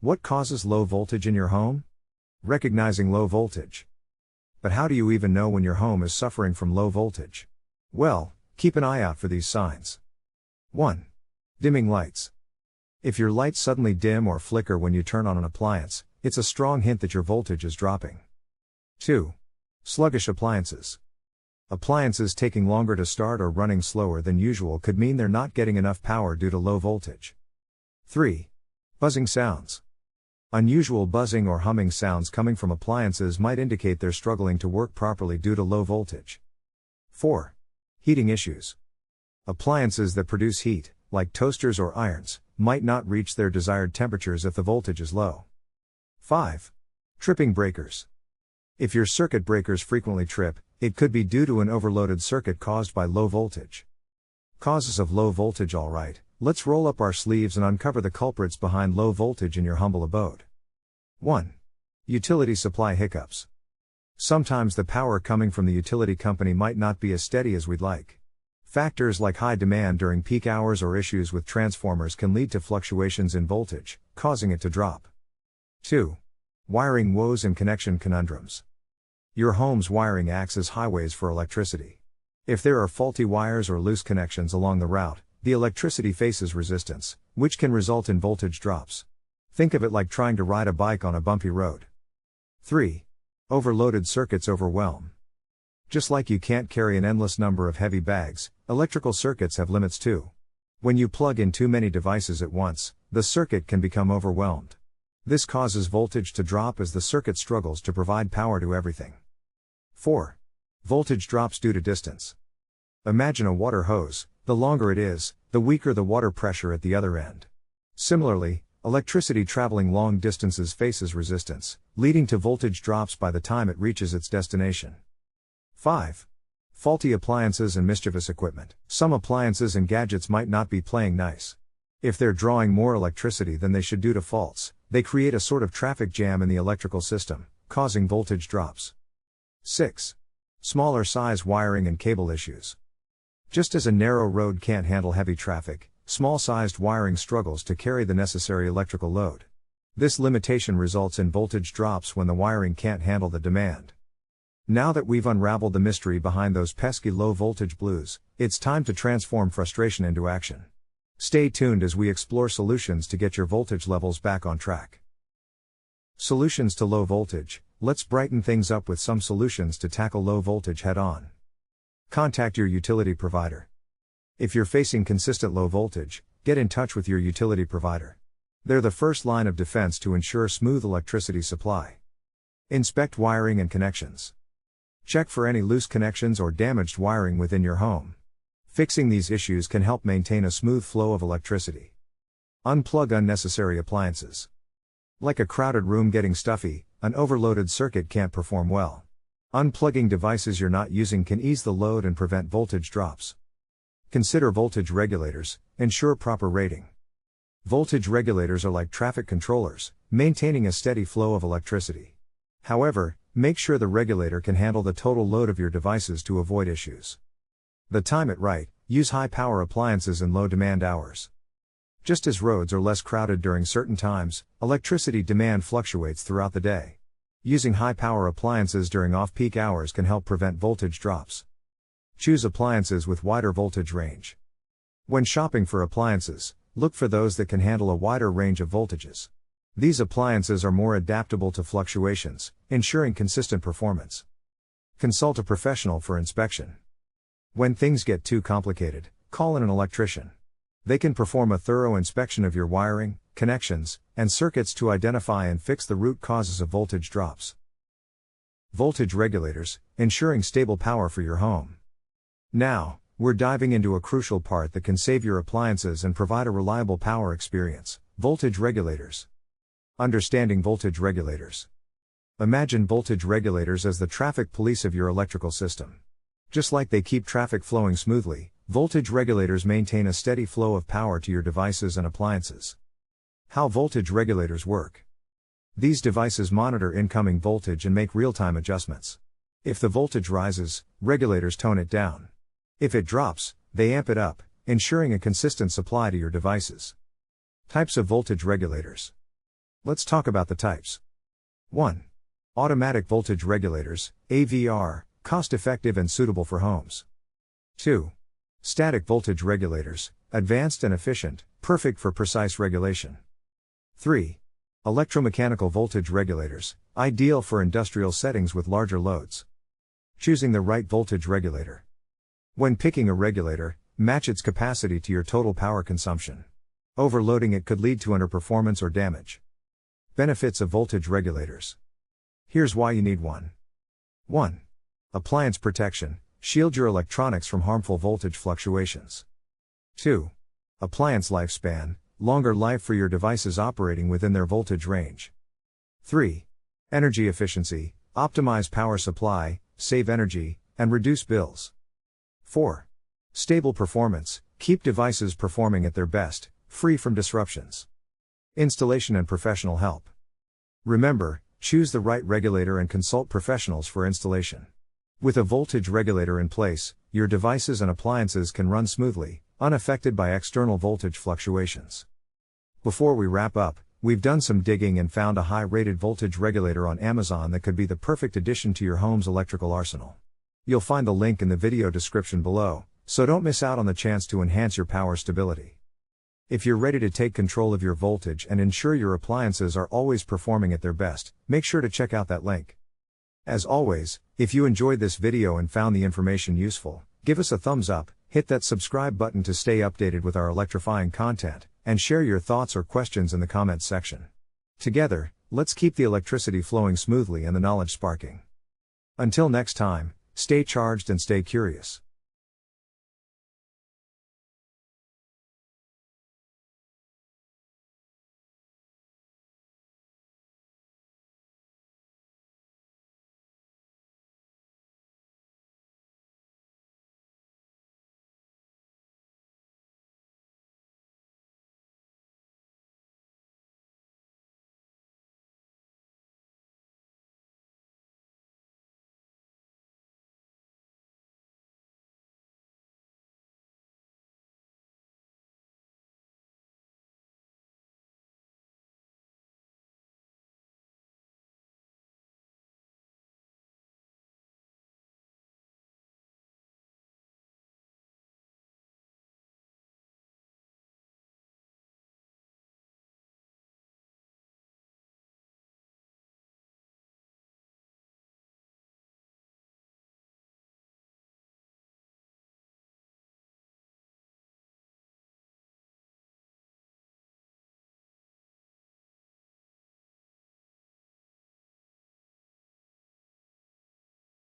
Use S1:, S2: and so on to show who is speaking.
S1: What causes low voltage in your home? Recognizing low voltage. But how do you even know when your home is suffering from low voltage? Well, keep an eye out for these signs. 1. Dimming lights. If your lights suddenly dim or flicker when you turn on an appliance, it's a strong hint that your voltage is dropping. 2. Sluggish appliances. Appliances taking longer to start or running slower than usual could mean they're not getting enough power due to low voltage. 3. Buzzing sounds. Unusual buzzing or humming sounds coming from appliances might indicate they're struggling to work properly due to low voltage. 4. Heating issues. Appliances that produce heat, like toasters or irons, might not reach their desired temperatures if the voltage is low. 5. Tripping breakers. If your circuit breakers frequently trip, it could be due to an overloaded circuit caused by low voltage. Causes of low voltage. Alright, let's roll up our sleeves and uncover the culprits behind low voltage in your humble abode. 1. Utility supply hiccups. Sometimes the power coming from the utility company might not be as steady as we'd like. Factors like high demand during peak hours or issues with transformers can lead to fluctuations in voltage, causing it to drop. 2. Wiring woes and connection conundrums. Your home's wiring acts as highways for electricity. If there are faulty wires or loose connections along the route, the electricity faces resistance, which can result in voltage drops. Think of it like trying to ride a bike on a bumpy road. 3. Overloaded circuits overwhelm. Just like you can't carry an endless number of heavy bags, electrical circuits have limits too. When you plug in too many devices at once, the circuit can become overwhelmed. This causes voltage to drop as the circuit struggles to provide power to everything. 4. Voltage drops due to distance. Imagine a water hose. The longer it is, the weaker the water pressure at the other end. Similarly, electricity traveling long distances faces resistance, leading to voltage drops by the time it reaches its destination. 5. Faulty appliances and mischievous equipment. Some appliances and gadgets might not be playing nice. If they're drawing more electricity than they should due to faults, they create a sort of traffic jam in the electrical system, causing voltage drops. 6. Smaller size wiring and cable issues. Just as a narrow road can't handle heavy traffic, small-sized wiring struggles to carry the necessary electrical load. This limitation results in voltage drops when the wiring can't handle the demand. Now that we've unraveled the mystery behind those pesky low-voltage blues, it's time to transform frustration into action. Stay tuned as we explore solutions to get your voltage levels back on track. Solutions to low voltage. Let's brighten things up with some solutions to tackle low voltage head-on. Contact your utility provider. If you're facing consistent low voltage, get in touch with your utility provider. They're the first line of defense to ensure smooth electricity supply. Inspect wiring and connections. Check for any loose connections or damaged wiring within your home. Fixing these issues can help maintain a smooth flow of electricity. Unplug unnecessary appliances. Like a crowded room getting stuffy, an overloaded circuit can't perform well. Unplugging devices you're not using can ease the load and prevent voltage drops. Consider voltage regulators. Ensure proper rating. Voltage regulators are like traffic controllers, maintaining a steady flow of electricity. However, make sure the regulator can handle the total load of your devices to avoid issues. Time it right. Use high-power appliances in low-demand hours. Just as roads are less crowded during certain times, electricity demand fluctuates throughout the day. Using high-power appliances during off-peak hours can help prevent voltage drops. Choose appliances with wider voltage range. When shopping for appliances, look for those that can handle a wider range of voltages. These appliances are more adaptable to fluctuations, ensuring consistent performance. Consult a professional for inspection. When things get too complicated, call in an electrician. They can perform a thorough inspection of your wiring, connections, and circuits to identify and fix the root causes of voltage drops. Voltage regulators, ensuring stable power for your home. Now, we're diving into a crucial part that can save your appliances and provide a reliable power experience: voltage regulators. Understanding voltage regulators. Imagine voltage regulators as the traffic police of your electrical system. Just like they keep traffic flowing smoothly, voltage regulators maintain a steady flow of power to your devices and appliances. How voltage regulators work. These devices monitor incoming voltage and make real-time adjustments. If the voltage rises, regulators tone it down. If it drops, they amp it up, ensuring a consistent supply to your devices. Types of voltage regulators. Let's talk about the types. 1. Automatic voltage regulators, AVR, cost-effective and suitable for homes. 2. Static voltage regulators, advanced and efficient, perfect for precise regulation. 3. Electromechanical voltage regulators, ideal for industrial settings with larger loads. Choosing the right voltage regulator. When picking a regulator, match its capacity to your total power consumption. Overloading it could lead to underperformance or damage. Benefits of voltage regulators. Here's why you need one. 1. Appliance protection, shield your electronics from harmful voltage fluctuations. 2. Appliance lifespan, longer life for your devices operating within their voltage range. 3. Energy efficiency, optimize power supply, save energy, and reduce bills. 4. Stable performance, keep devices performing at their best, free from disruptions. Installation and professional help. Remember, choose the right regulator and consult professionals for installation. With a voltage regulator in place, your devices and appliances can run smoothly, unaffected by external voltage fluctuations. Before we wrap up, we've done some digging and found a high-rated voltage regulator on Amazon that could be the perfect addition to your home's electrical arsenal. You'll find the link in the video description below, so don't miss out on the chance to enhance your power stability. If you're ready to take control of your voltage and ensure your appliances are always performing at their best, make sure to check out that link. As always, if you enjoyed this video and found the information useful, give us a thumbs up, hit that subscribe button to stay updated with our electrifying content, and share your thoughts or questions in the comments section. Together, let's keep the electricity flowing smoothly and the knowledge sparking. Until next time, stay charged and stay curious.